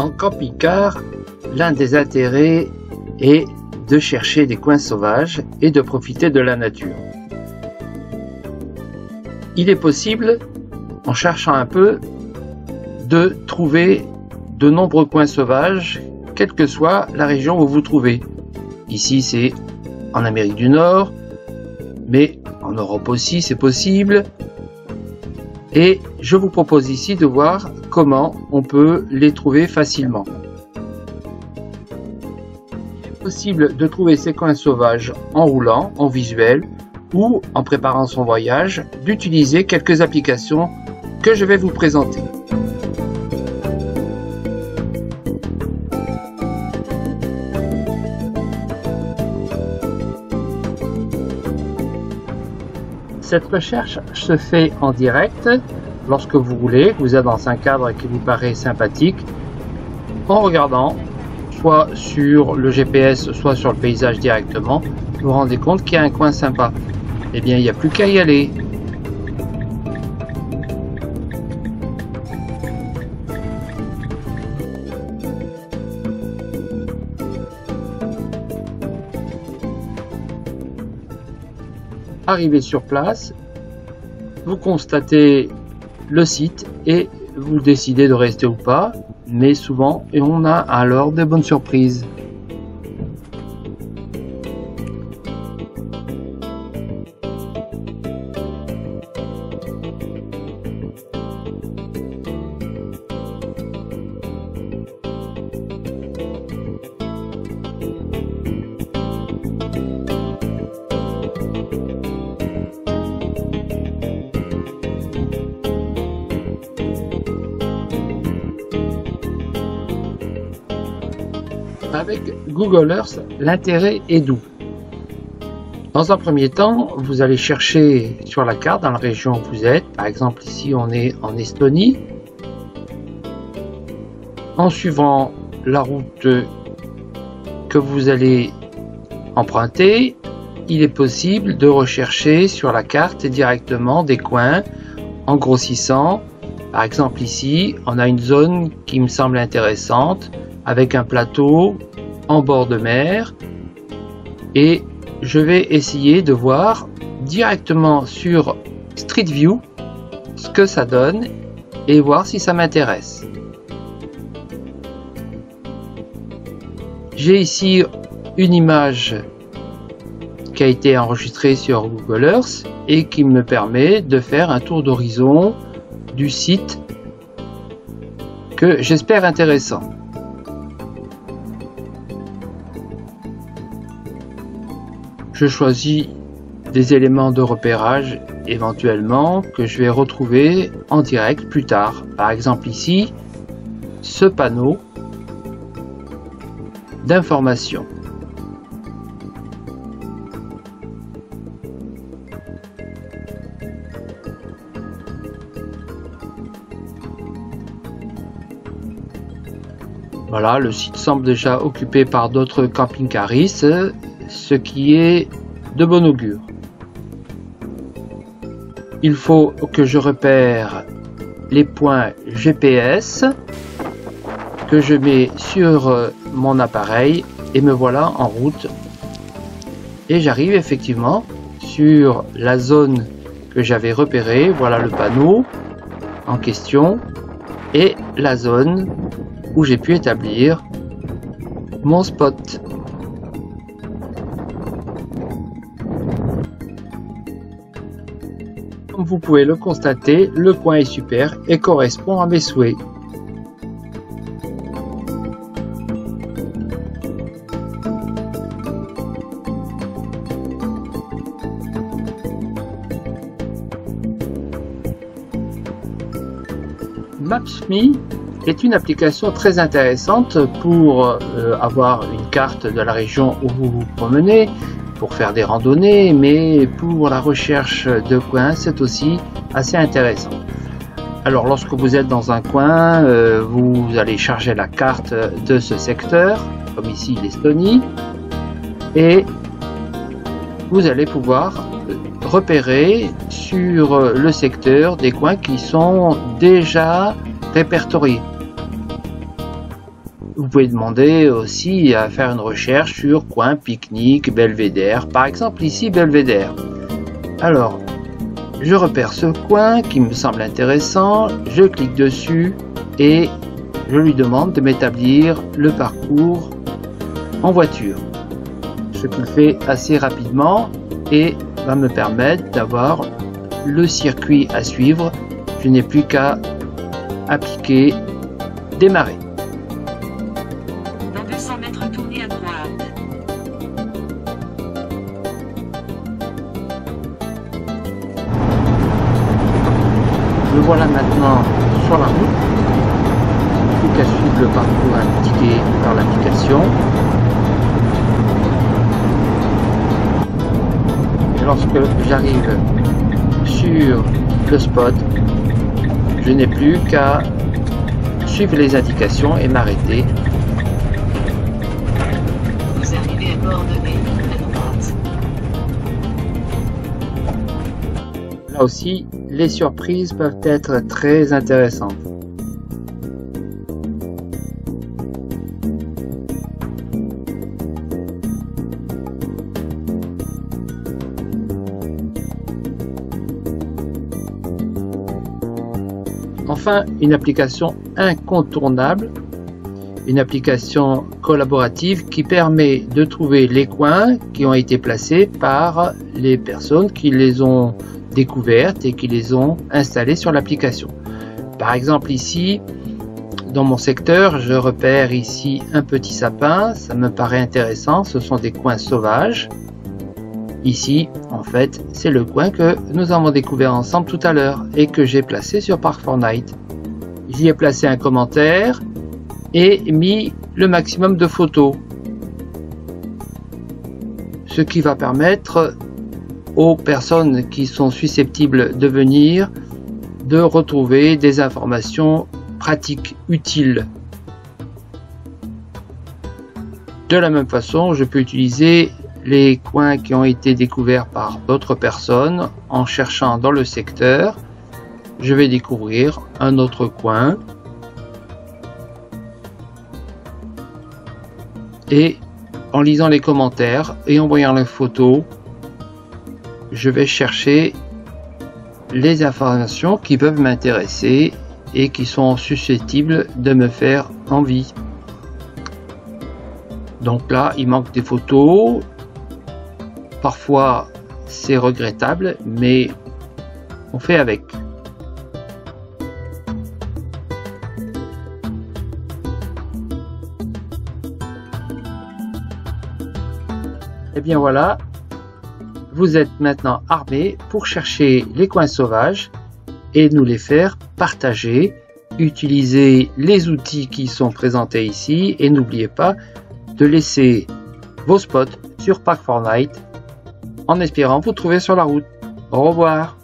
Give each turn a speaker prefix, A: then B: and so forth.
A: En camping-car, l'un des intérêts est de chercher des coins sauvages et de profiter de la nature. Il est possible, en cherchant un peu, de trouver de nombreux coins sauvages, quelle que soit la région où vous vous trouvez. Ici, c'est en Amérique du Nord, mais en Europe aussi, c'est possible. Et je vous propose ici de voir comment on peut les trouver facilement. Il est possible de trouver ces coins sauvages en roulant, en visuel, ou en préparant son voyage, d'utiliser quelques applications que je vais vous présenter. Cette recherche se fait en direct lorsque vous voulez, vous êtes dans un cadre qui vous paraît sympathique, en regardant soit sur le GPS, soit sur le paysage directement, vous vous rendez compte qu'il y a un coin sympa. Eh bien, il n'y a plus qu'à y aller. Arrivé sur place, vous constatez le site et vous décidez de rester ou pas, mais souvent on a alors de bonnes surprises. Avec Google Earth, l'intérêt est doux. Dans un premier temps, vous allez chercher sur la carte dans la région où vous êtes. Par exemple, ici, on est en Estonie. En suivant la route que vous allez emprunter, il est possible de rechercher sur la carte directement des coins en grossissant. Par exemple, ici, on a une zone qui me semble intéressante avec un plateau en bord de mer et je vais essayer de voir directement sur Street View ce que ça donne et voir si ça m'intéresse. J'ai ici une image qui a été enregistrée sur Google Earth et qui me permet de faire un tour d'horizon du site que j'espère intéressant. Je choisis des éléments de repérage éventuellement que je vais retrouver en direct plus tard. Par exemple ici, ce panneau d'information. Voilà, le site semble déjà occupé par d'autres camping-caristes, ce qui est de bon augure. Il faut que je repère les points GPS que je mets sur mon appareil et me voilà en route. Et j'arrive effectivement sur la zone que j'avais repérée. Voilà le panneau en question et la zone où j'ai pu établir mon spot. Comme vous pouvez le constater, le coin est super et correspond à mes souhaits. Maps.me est une application très intéressante pour avoir une carte de la région où vous vous promenez, pour faire des randonnées, mais pour la recherche de coins, c'est aussi assez intéressant. Alors lorsque vous êtes dans un coin, vous allez charger la carte de ce secteur, comme ici l'Estonie, et vous allez pouvoir repérer sur le secteur des coins qui sont déjà répertoriés. Vous pouvez demander aussi à faire une recherche sur coin pique-nique, belvédère. Par exemple ici belvédère. Alors, je repère ce coin qui me semble intéressant, je clique dessus et je lui demande de m'établir le parcours en voiture. Ce qu'il fait assez rapidement et va me permettre d'avoir le circuit à suivre. Je n'ai plus qu'à appliquer démarrer.
B: Dans 200 mètres, tournez à droite.
A: Me voilà maintenant sur la route. Plus qu'à suivre le parcours indiqué par l'application. Et lorsque j'arrive sur le spot, je n'ai plus qu'à suivre les indications et m'arrêter.
B: Vous arrivez à coordonnées à droite.
A: Là aussi, les surprises peuvent être très intéressantes. Enfin, une application incontournable, une application collaborative qui permet de trouver les coins qui ont été placés par les personnes qui les ont découvertes et qui les ont installés sur l'application. Par exemple ici, dans mon secteur, je repère ici un petit sapin, ça me paraît intéressant, ce sont des coins sauvages. Ici, en fait, c'est le coin que nous avons découvert ensemble tout à l'heure et que j'ai placé sur Park4Night. J'y ai placé un commentaire et mis le maximum de photos. Ce qui va permettre aux personnes qui sont susceptibles de venir de retrouver des informations pratiques, utiles. De la même façon, je peux utiliser les coins qui ont été découverts par d'autres personnes. En cherchant dans le secteur, je vais découvrir un autre coin et en lisant les commentaires et en voyant les photos, je vais chercher les informations qui peuvent m'intéresser et qui sont susceptibles de me faire envie. Donc là, il manque des photos. Parfois, c'est regrettable, mais on fait avec. Et bien voilà, vous êtes maintenant armés pour chercher les coins sauvages et nous les faire partager. Utilisez les outils qui sont présentés ici et n'oubliez pas de laisser vos spots sur Park4Night en espérant vous trouver sur la route. Au revoir.